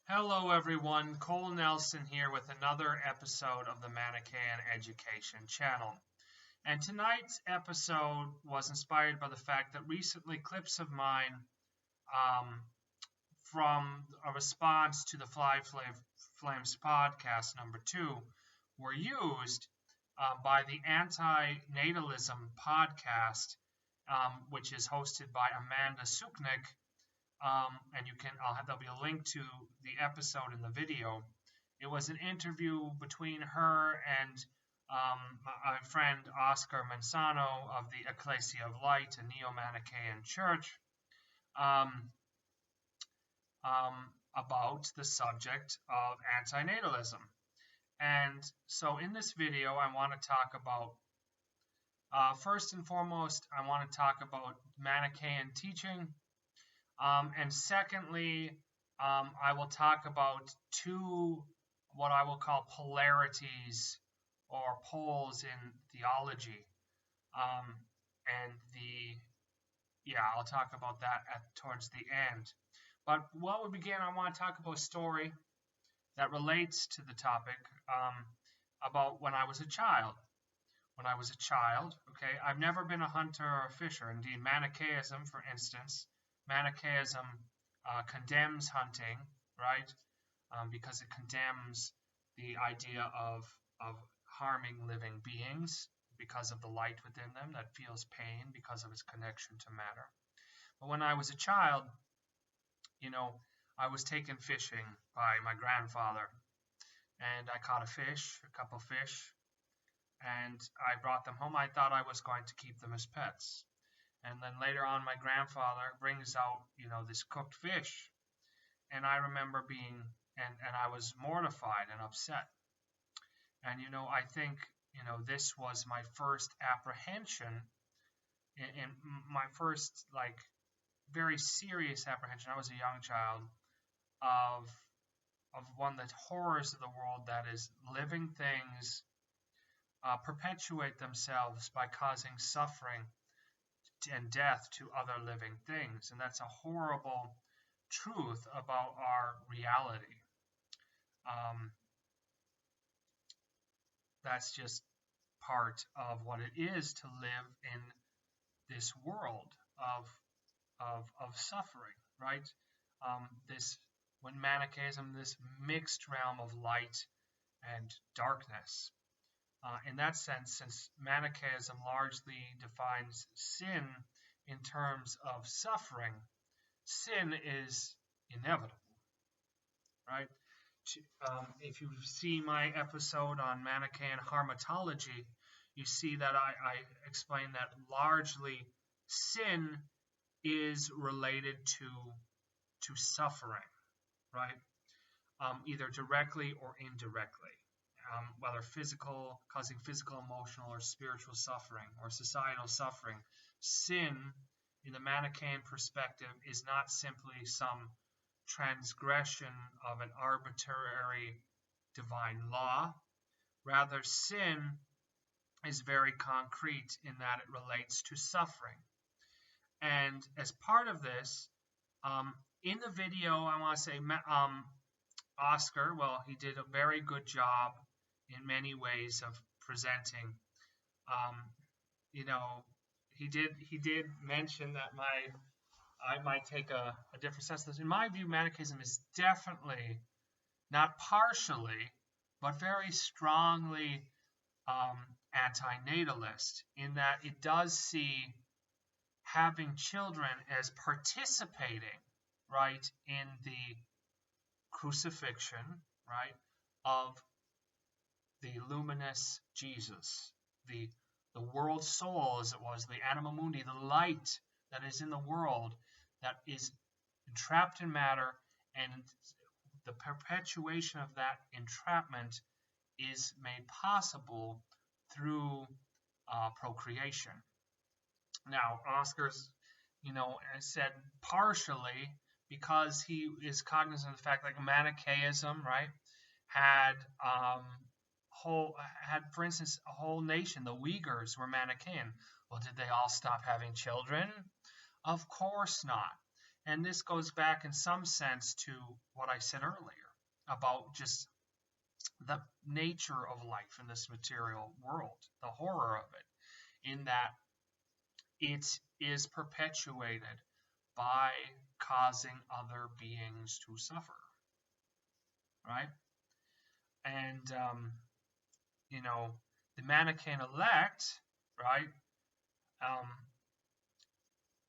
Hello, everyone. Cole Nelson here with another episode of the Manichaean Education channel. And tonight's episode was inspired by the fact that recently clips of mine um, from a response to the Flames podcast #2 were used by the AntiNatalism Podcast, which is hosted by Amanda Suknick. And there'll be a link to the episode in the video. It was an interview between her and my friend Oscar Manzano of the Ecclesia of Light, a Neo-Manichaean church, um, about the subject of antinatalism. And so in this video, I want to talk about, first and foremost, I want to talk about Manichaean teaching. And secondly, I will talk about two, what I will call polarities or poles in theology. I'll talk about that towards the end. But while we begin, I want to talk about a story that relates to the topic about when I was a child. When I was a child, okay, I've never been a hunter or a fisher. Indeed, Manichaeism, for instance, Manichaeism condemns hunting, right? Because it condemns the idea of harming living beings because of the light within them that feels pain because of its connection to matter. But when I was a child, I was taken fishing by my grandfather, and I caught a couple fish, and I brought them home. I thought I was going to keep them as pets. And then later on, my grandfather brings out, this cooked fish. And I remember and I was mortified and upset. And, I think, this was my first apprehension, in my first, very serious apprehension. I was a young child of one of the horrors of the world, that is, living things perpetuate themselves by causing suffering and death to other living things. And that's a horrible truth about our reality. That's just part of what it is to live in this world of suffering, right? When Manichaeism, this mixed realm of light and darkness. In that sense, since Manichaeism largely defines sin in terms of suffering, sin is inevitable, right? If you see my episode on Manichaean Hamartiology, you see that I explain that largely sin is related to suffering, right? Either directly or indirectly. Whether causing physical, emotional, or spiritual suffering, or societal suffering. Sin, in the Manichaean perspective, is not simply some transgression of an arbitrary divine law. Rather, sin is very concrete in that it relates to suffering. And as part of this, in the video, I want to say Oscar, he did a very good job in many ways of presenting. He did mention that I might take a different sense of this. In my view, Manichaeism is definitely, not partially, but very strongly antinatalist, in that it does see having children as participating, right, in the crucifixion, right, of the luminous Jesus, the world soul, as it was, the anima mundi, the light that is in the world, that is entrapped in matter, and the perpetuation of that entrapment is made possible through procreation. Now, Oscar's, said partially because he is cognizant of the fact that Manichaeism, right, had for instance, a whole nation, the Uyghurs, were Manichaean. Well, did they all stop having children? Of course not. And this goes back in some sense to what I said earlier about just the nature of life in this material world, the horror of it, in that it is perpetuated by causing other beings to suffer, right? And, the Manichaean elect, right,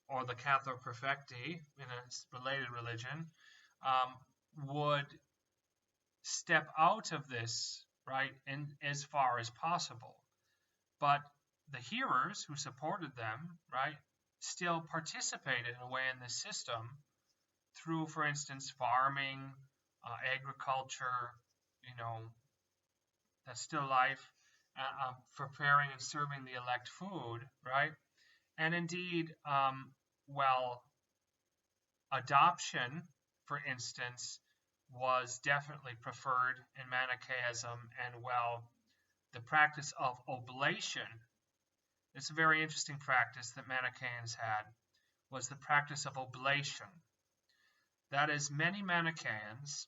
or the Catholic perfecti in a related religion, would step out of this, right, in as far as possible. But the hearers who supported them, right, still participated in a way in this system through, for instance, farming, agriculture, that's still life, preparing and serving the elect food, right? And indeed, adoption, for instance, was definitely preferred in Manichaeism, and the practice of oblation, it's a very interesting practice that Manichaeans had, was the practice of oblation. That is, many Manichaeans,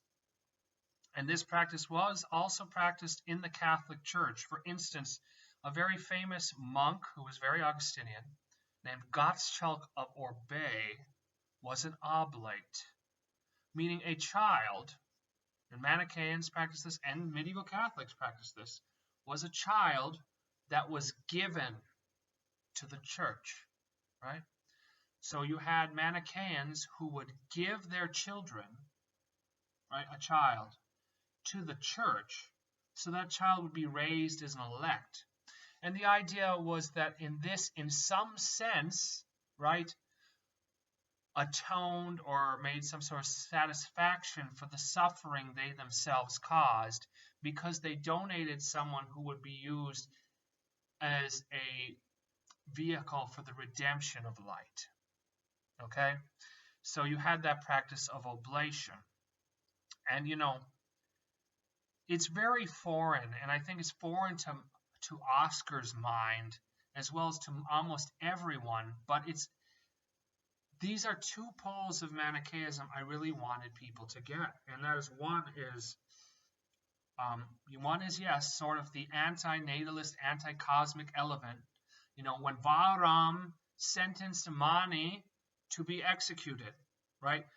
and this practice was also practiced in the Catholic Church. For instance, a very famous monk who was very Augustinian, named Gottschalk of Orbay, was an oblate, meaning a child, and Manichaeans practice this, and medieval Catholics practice this, was a child that was given to the church, right? So you had Manichaeans who would give their children, right, a child, to the church, so that child would be raised as an elect. And the idea was that in some sense, right, atoned or made some sort of satisfaction for the suffering they themselves caused, because they donated someone who would be used as a vehicle for the redemption of light. Okay? So you had that practice of oblation. And, it's very foreign, and I think it's foreign to Oscar's mind, as well as to almost everyone, but these are two poles of Manichaeism I really wanted people to get. And that is one is, yes, sort of the anti-natalist, anti-cosmic element. When Bahram sentenced Mani to be executed, right?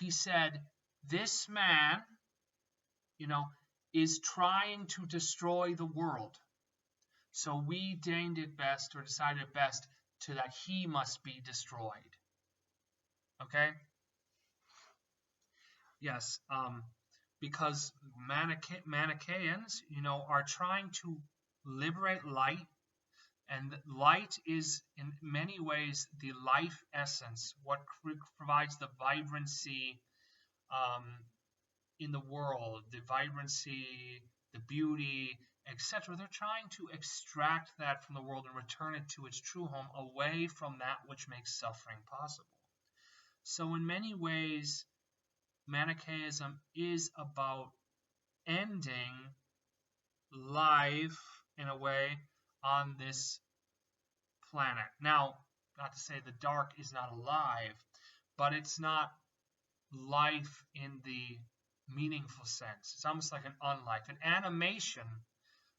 He said, this man, is trying to destroy the world. So we deemed it best, or decided it best, that he must be destroyed. Okay? Yes, because Manichaeans, are trying to liberate light, and light is in many ways the life essence, what provides the vibrancy in the world, the vibrancy, the beauty, etc. They're trying to extract that from the world and return it to its true home, away from that which makes suffering possible. So in many ways, Manichaeism is about ending life, in a way, on this planet. Now, not to say the dark is not alive, but it's not life in the meaningful sense. It's almost like an unlife, an animation,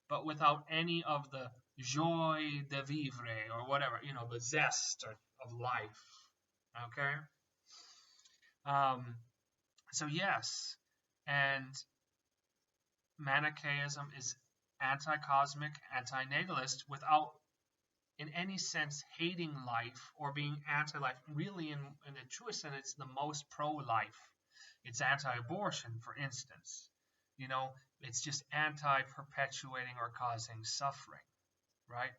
but without any of the joie de vivre, or whatever, the zest of life. Okay? So yes, and Manichaeism is anti-cosmic, anti-natalist, without in any sense hating life or being anti-life. Really, in the truest sense, it's the most pro-life. It's anti-abortion, for instance. It's just anti-perpetuating or causing suffering, right?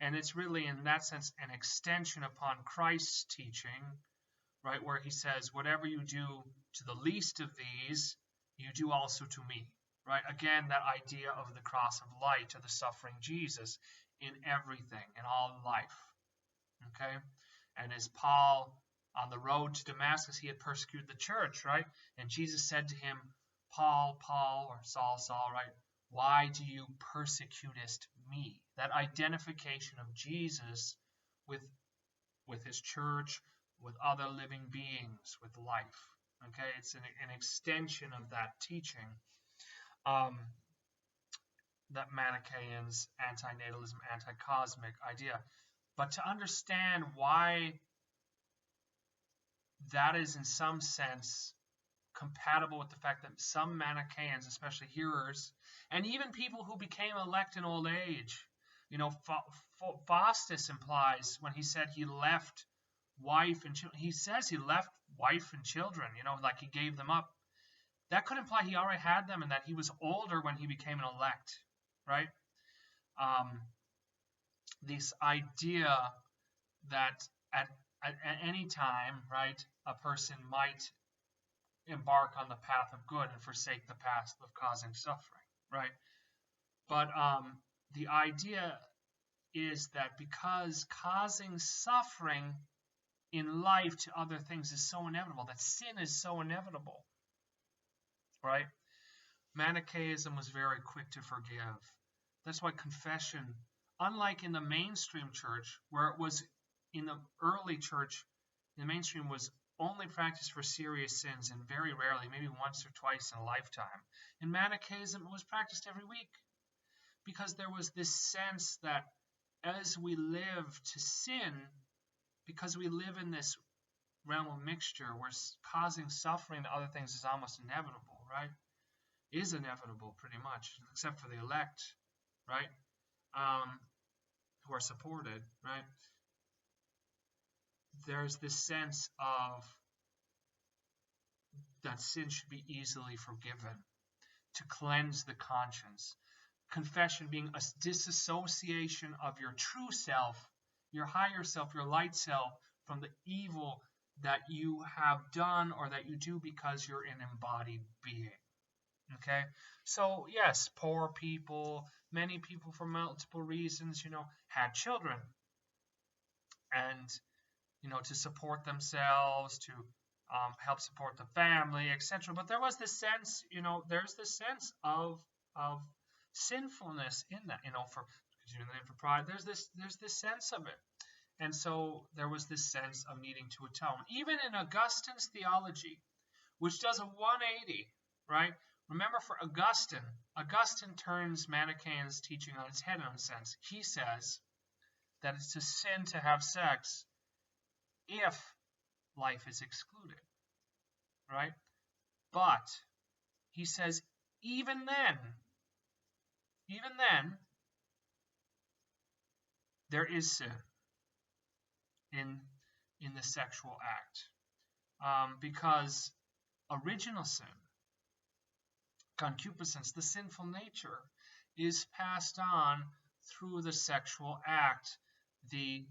And it's really, in that sense, an extension upon Christ's teaching, right, where he says, whatever you do to the least of these, you do also to me, right? Again, that idea of the cross of light, to the suffering Jesus in everything, in all life, okay? And as Paul, on the road to Damascus, he had persecuted the church, right? And Jesus said to him, Paul, Paul, or Saul, Saul, right? Why do you persecutest me? That identification of Jesus with his church, with other living beings, with life. Okay, it's an extension of that teaching, that Manichaeans, antinatalism, anti-cosmic idea. But to understand why that is in some sense compatible with the fact that some Manichaeans, especially hearers, and even people who became elect in old age, Faustus implies when he said he left wife and children, he says he left wife and children, like he gave them up. That could imply he already had them and that he was older when he became an elect, right? This idea that at any time, right, a person might embark on the path of good and forsake the path of causing suffering, right? But the idea is that because causing suffering in life to other things is so inevitable, that sin is so inevitable, right? Manichaeism was very quick to forgive. That's why confession, unlike in the mainstream church, where it was in the early church, the mainstream was only practiced for serious sins and very rarely, maybe once or twice in a lifetime. In Manichaeism, it was practiced every week because there was this sense that as we live to sin, because we live in this realm of mixture where causing suffering to other things is almost inevitable, right? Is inevitable pretty much, except for the elect, right? Who are supported, right? There's this sense of that sin should be easily forgiven, to cleanse the conscience. Confession being a disassociation of your true self, your higher self, your light self, from the evil that you have done or that you do because you're an embodied being. Okay? So, yes, poor people, many people for multiple reasons, had children. And, to support themselves, to help support the family, etc. But there was this sense, there's this sense of sinfulness in that, for pride. There's this sense of it, and so there was this sense of needing to atone. Even in Augustine's theology, which does a 180, right? Remember, for Augustine turns Manichaeans' teaching on its head in a sense. He says that it's a sin to have sex if life is excluded, right? But he says even then, there is sin in the sexual act, because original sin, concupiscence, the sinful nature, is passed on through the sexual act. The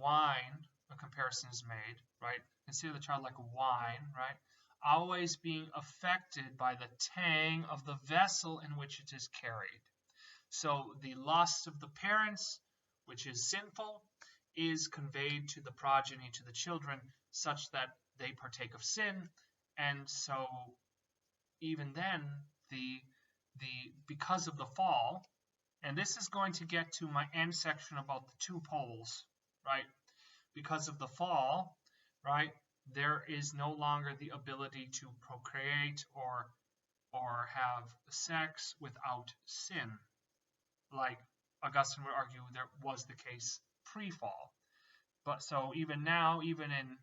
wine, a comparison is made, right? Consider the child like wine, right? Always being affected by the tang of the vessel in which it is carried. So the lust of the parents, which is sinful, is conveyed to the progeny, to the children, such that they partake of sin. And so even then, because of the fall, and this is going to get to my end section about the two poles, right? Because of the fall, right, there is no longer the ability to procreate or have sex without sin, like Augustine would argue there was the case pre-fall. But so even now, even in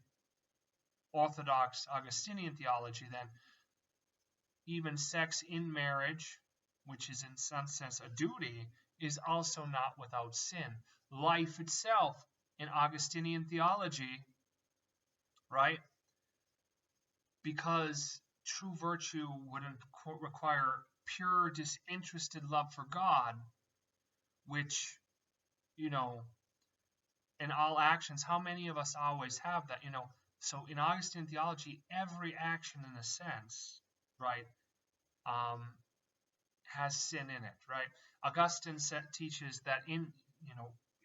Orthodox Augustinian theology, then even sex in marriage, which is in some sense a duty, is also not without sin. Life itself in Augustinian theology, right? Because true virtue would require pure, disinterested love for God, which, in all actions, how many of us always have that, So in Augustine theology, every action in a sense, right, has sin in it, right? Augustine teaches that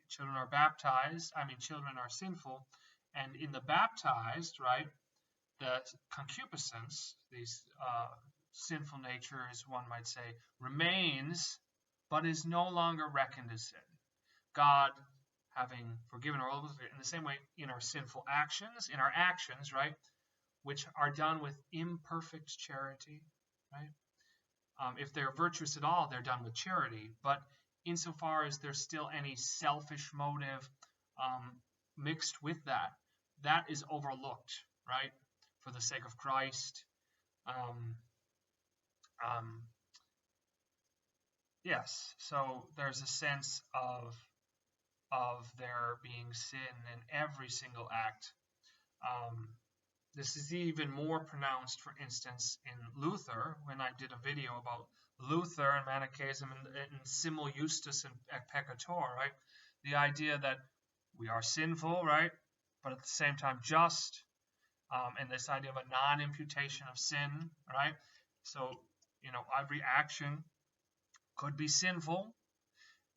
children are baptized, children are sinful, and in the baptized, right, the concupiscence, these sinful nature, as one might say, remains, but is no longer reckoned as sin. God having forgiven our elders, in the same way in our sinful actions, right, which are done with imperfect charity, right? If they're virtuous at all, they're done with charity. But insofar as there's still any selfish motive mixed with that, that is overlooked, right, for the sake of Christ. Yes, so there's a sense of there being sin in every single act. This is even more pronounced, for instance, in Luther, when I did a video about Luther and Manichaeism and simul justus and peccator, right? The idea that we are sinful, right, but at the same time just, and this idea of a non-imputation of sin, right? So, every action could be sinful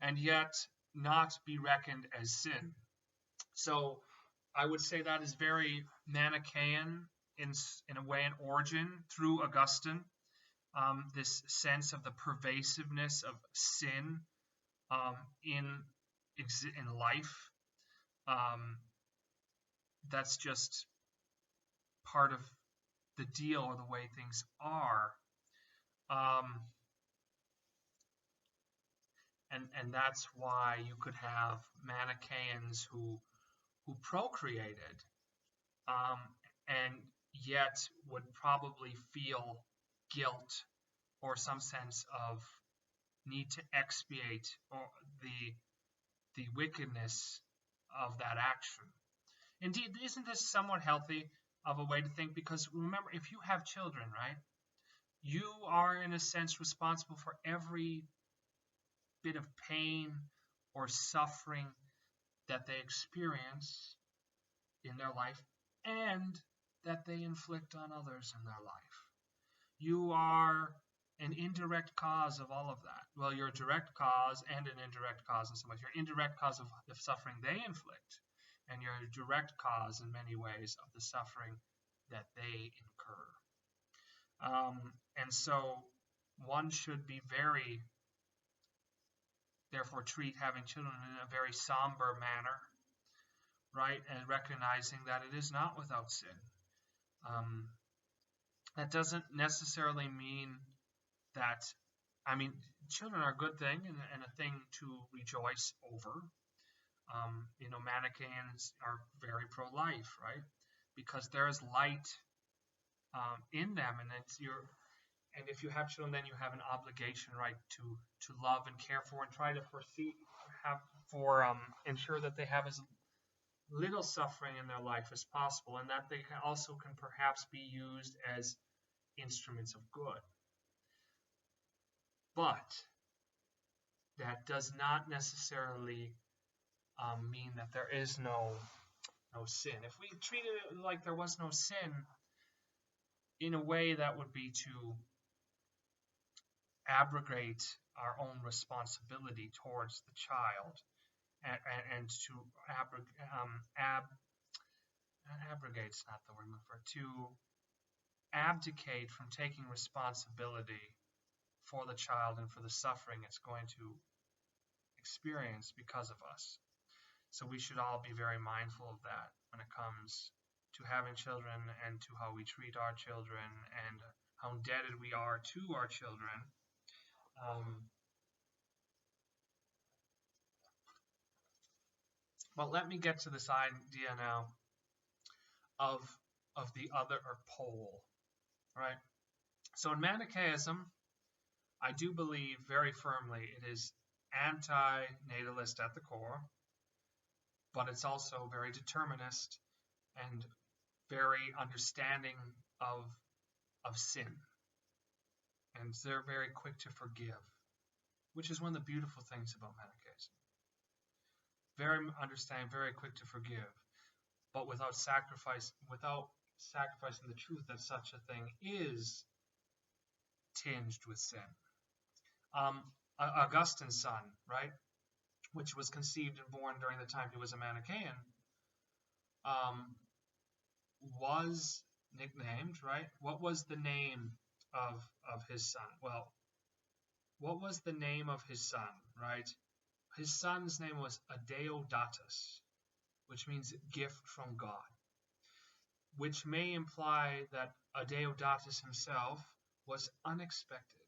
and yet not be reckoned as sin. So I would say that is very Manichaean in a way, in origin, through Augustine. This sense of the pervasiveness of sin in life. That's just part of the deal, or the way things are. And that's why you could have Manichaeans who procreated, and yet would probably feel guilt or some sense of need to expiate or the wickedness of that action. Indeed, isn't this somewhat healthy of a way to think? Because remember, if you have children, right, you are in a sense responsible for every bit of pain or suffering that they experience in their life and that they inflict on others in their life. You are an indirect cause of all of that. Well, you're a direct cause and an indirect cause in some ways. You're an indirect cause of the suffering they inflict, and you're a direct cause in many ways of the suffering that they incur. And so one should be therefore treat having children in a very somber manner, right? And recognizing that it is not without sin. That doesn't necessarily mean that, children are a good thing and a thing to rejoice over. Manichaeans are very pro-life, right? Because there is light in them, and if you have children, then you have an obligation, right, to love and care for and try to ensure that they have as little suffering in their life as possible, and that they also can perhaps be used as instruments of good. But that does not necessarily mean that there is no sin. If we treated it like there was no sin, in a way that would be to abrogate our own responsibility towards the child, and to abrogate's not the word I'm looking for, to abdicate from taking responsibility for the child and for the suffering it's going to experience because of us. So we should all be very mindful of that when it comes to having children and to how we treat our children and how indebted we are to our children. But let me get to this idea now of the other pole, right? So in Manichaeism, I do believe very firmly it is anti-natalist at the core, but it's also very determinist and very understanding of sin. And they're very quick to forgive, which is one of the beautiful things about Manichaeism. Very understanding, very quick to forgive, but without sacrificing the truth that such a thing is tinged with sin. Augustine's son, right, which was conceived and born during the time he was a Manichaean, was nicknamed, right? What was the name of his son? Well, what was the name of his son, right? His son's name was Adeodatus, which means gift from God, which may imply that Adeodatus himself was unexpected,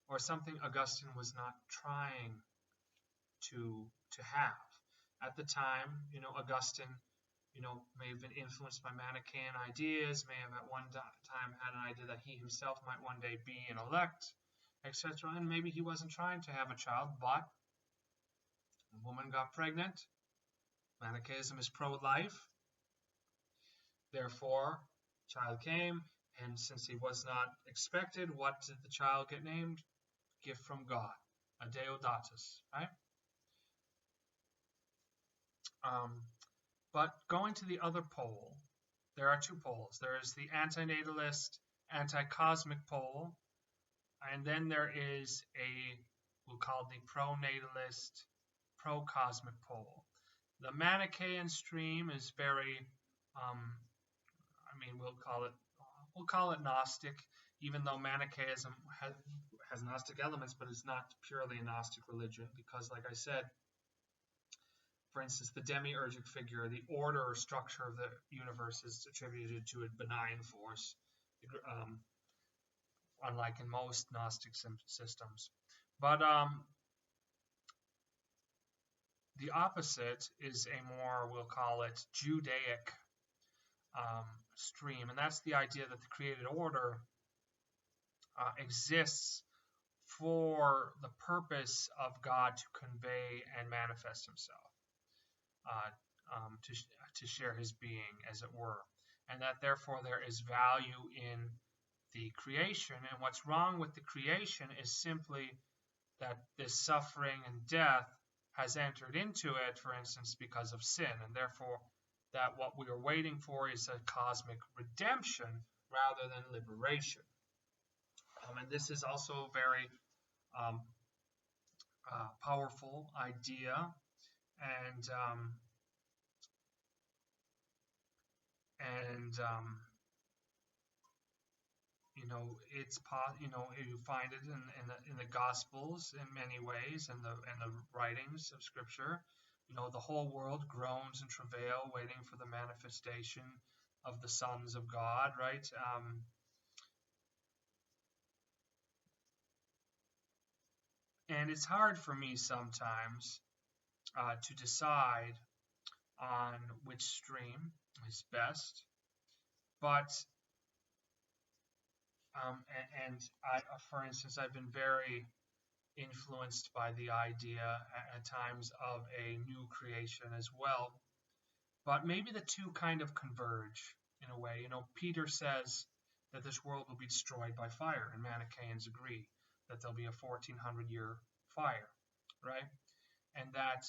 or something Augustine was not trying to have. At the time, Augustine, may have been influenced by Manichaean ideas, may have at one time had an idea that he himself might one day be an elect, etc. And maybe he wasn't trying to have a child, but a woman got pregnant. Manichaeism is pro-life. Therefore, child came, and since he was not expected, what did the child get named? Gift from God, Adeodatus, right? But going to the other pole, there are two poles. There is the antinatalist, anti-cosmic pole, and then there is we'll call it the pro-natalist, pro-cosmic pole. The Manichaean stream is very, we'll call it Gnostic, even though Manichaeism has Gnostic elements, but it's not purely a Gnostic religion, because, like I said, for instance, the demiurgic figure, the order or structure of the universe is attributed to a benign force, unlike in most Gnostic systems. But the opposite is a more, we'll call it, Judaic stream, and that's the idea that the created order exists for the purpose of God to convey and manifest himself. To share his being, as it were, and that therefore there is value in the creation. And what's wrong with the creation is simply that this suffering and death has entered into it, for instance, because of sin, and therefore that what we are waiting for is a cosmic redemption rather than liberation. And this is also a very powerful idea, and it's you find it in the Gospels in many ways, and the writings of Scripture. The whole world groans and travail, waiting for the manifestation of the sons of God, right? And it's hard for me sometimes to decide on which stream is best, but for instance, I've been very influenced by the idea at times of a new creation as well. But maybe the two kind of converge in a way. Peter says that this world will be destroyed by fire, and Manichaeans agree that there'll be a 1400-year fire, right? And that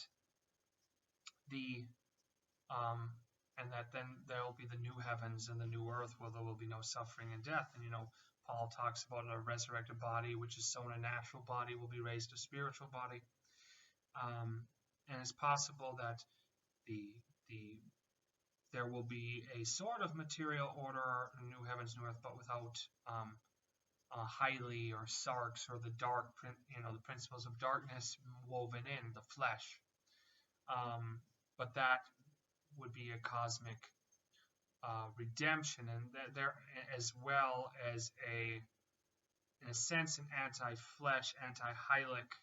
then there will be the new heavens and the new earth where there will be no suffering and death. And Paul talks about a resurrected body, which is sown a natural body, will be raised a spiritual body. And it's possible that there will be a sort of material order, new heavens, new earth, but without Hyli or Sarx or the dark, the principles of darkness woven in the flesh. But that would be a cosmic redemption, and there, as well as in a sense, an anti-flesh, anti-hylic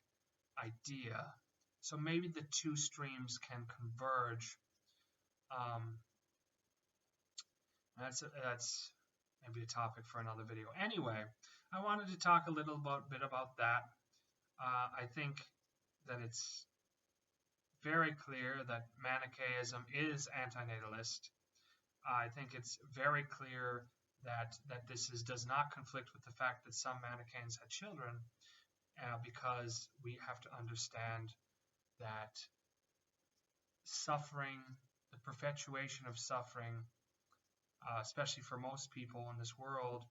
idea. So maybe the two streams can converge. That's maybe a topic for another video. Anyway, I wanted to talk a little bit about that. I think that it's very clear that Manichaeism is antinatalist. I think it's very clear that this does not conflict with the fact that some Manichaeans had children, because we have to understand that suffering, the perpetuation of suffering, especially for most people in this world,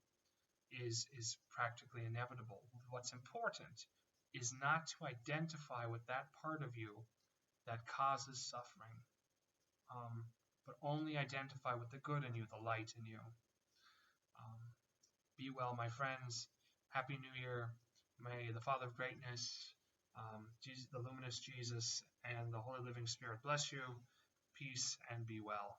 is practically inevitable. What's important is not to identify with that part of you that causes suffering, but only identify with the good in you, the light in you. Be well, my friends. Happy New Year. May the Father of Greatness Jesus, the luminous Jesus, and the Holy Living Spirit bless you. Peace and be well.